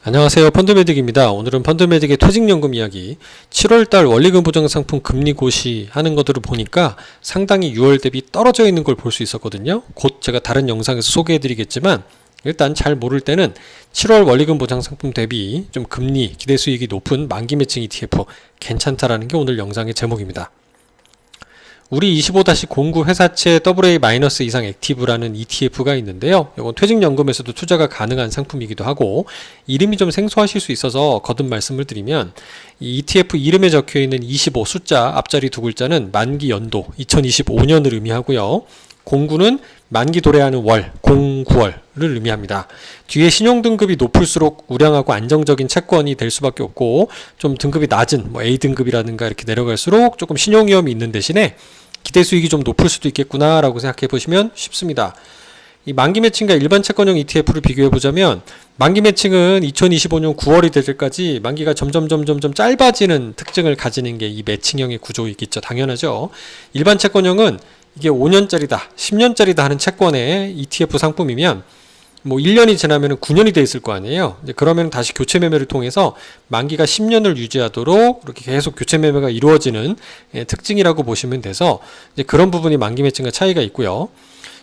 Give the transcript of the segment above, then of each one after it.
안녕하세요. 펀드메딕입니다. 오늘은 펀드메딕의 퇴직연금 이야기 7월달 원리금 보장상품 금리 고시 하는 것들을 보니까 상당히 6월 대비 떨어져 있는 걸 볼 수 있었거든요. 곧 제가 다른 영상에서 소개해드리겠지만 일단 잘 모를 때는 7월 원리금 보장상품 대비 좀 금리 기대 수익이 높은 만기 매칭 ETF 괜찮다라는 게 오늘 영상의 제목입니다. 우리 25-09 회사채 AA- 이상 액티브라는 ETF가 있는데요. 이건 퇴직연금에서도 투자가 가능한 상품이기도 하고 이름이 좀 생소하실 수 있어서 거듭 말씀을 드리면 이 ETF 이름에 적혀있는 25 숫자 앞자리 두 글자는 만기 연도 2025년을 의미하고요. 09는 만기 도래하는 월 09월을 의미합니다. 뒤에 신용등급이 높을수록 우량하고 안정적인 채권이 될 수밖에 없고 좀 등급이 낮은 A등급이라든가 이렇게 내려갈수록 조금 신용위험이 있는 대신에 기대 수익이 좀 높을 수도 있겠구나 라고 생각해 보시면 쉽습니다. 이 만기 매칭과 일반 채권형 ETF를 비교해 보자면 만기 매칭은 2025년 9월이 될 때까지 만기가 점점 짧아지는 특징을 가지는 게 이 매칭형의 구조이겠죠. 당연하죠. 일반 채권형은 이게 5년짜리다 10년짜리다 하는 채권의 ETF 상품이면 1년이 지나면 9년이 돼 있을 거 아니에요. 이제 그러면 다시 교체 매매를 통해서 만기가 10년을 유지하도록 이렇게 계속 교체 매매가 이루어지는 특징이라고 보시면 돼서 이제 그런 부분이 만기 매칭과 차이가 있고요.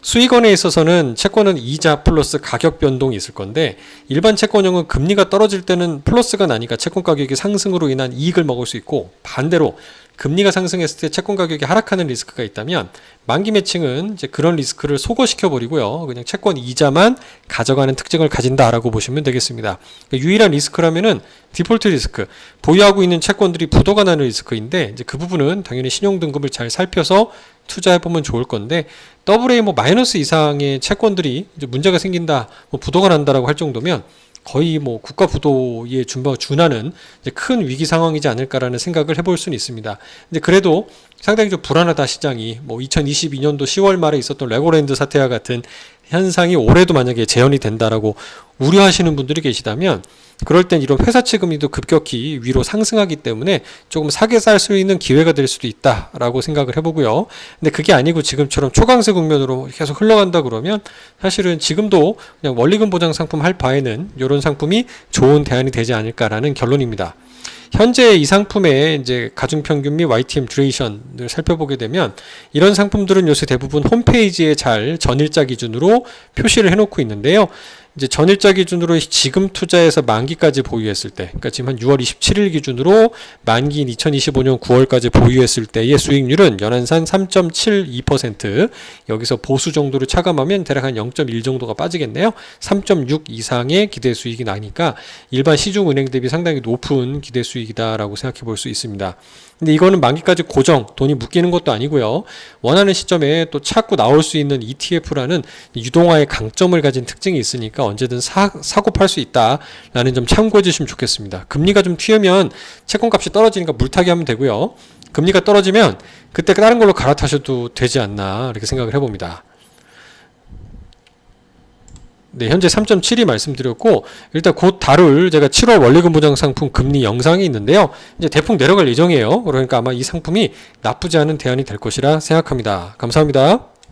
수익원에 있어서는 채권은 이자 플러스 가격 변동이 있을 건데 일반 채권형은 금리가 떨어질 때는 플러스가 나니까 채권 가격이 상승으로 인한 이익을 먹을 수 있고 반대로 금리가 상승했을 때 채권 가격이 하락하는 리스크가 있다면 만기 매칭은 이제 그런 리스크를 소거시켜 버리고요. 그냥 채권 이자만 가져가는 특징을 가진다라고 보시면 되겠습니다. 유일한 리스크라면은 디폴트 리스크, 보유하고 있는 채권들이 부도가 나는 리스크인데 이제 그 부분은 당연히 신용 등급을 잘 살펴서 투자해 보면 좋을 건데 AA- 이상의 채권들이 이제 문제가 생긴다, 부도가 난다라고 할 정도면 거의 국가 부도에 준하는 이제 큰 위기 상황이지 않을까라는 생각을 해볼 수는 있습니다. 근데 그래도 상당히 좀 불안하다 시장이 2022년도 10월 말에 있었던 레고랜드 사태와 같은 현상이 올해도 만약에 재현이 된다라고 우려하시는 분들이 계시다면 그럴 땐 이런 회사채 금리도 급격히 위로 상승하기 때문에 조금 사게 살 수 있는 기회가 될 수도 있다라고 생각을 해보고요. 근데 그게 아니고 지금처럼 초강세 국면으로 계속 흘러간다 그러면 사실은 지금도 그냥 원리금 보장 상품 할 바에는 이런 상품이 좋은 대안이 되지 않을까라는 결론입니다. 현재 이 상품의 이제 가중평균 및 YTM 듀레이션을 살펴보게 되면 이런 상품들은 요새 대부분 홈페이지에 잘 전일자 기준으로 표시를 해놓고 있는데요. 이제 전일자 기준으로 지금 투자해서 만기까지 보유했을 때, 그러니까 지금 한 6월 27일 기준으로 만기인 2025년 9월까지 보유했을 때의 수익률은 연한산 3.72%, 여기서 보수 정도를 차감하면 대략 한 0.1 정도가 빠지겠네요. 3.6 이상의 기대 수익이 나니까 일반 시중은행 대비 상당히 높은 기대 수익이다라고 생각해 볼 수 있습니다. 근데 이거는 만기까지 고정, 돈이 묶이는 것도 아니고요. 원하는 시점에 또 찾고 나올 수 있는 ETF라는 유동화의 강점을 가진 특징이 있으니까 언제든 사고 팔 수 있다라는 점 참고해 주시면 좋겠습니다. 금리가 좀 튀면 채권값이 떨어지니까 물타기 하면 되고요. 금리가 떨어지면 그때 다른 걸로 갈아타셔도 되지 않나 이렇게 생각을 해봅니다. 네, 현재 3.7이 말씀드렸고 일단 곧 다룰 제가 7월 원리금 보장 상품 금리 영상이 있는데요. 이제 대폭 내려갈 예정이에요. 그러니까 아마 이 상품이 나쁘지 않은 대안이 될 것이라 생각합니다. 감사합니다.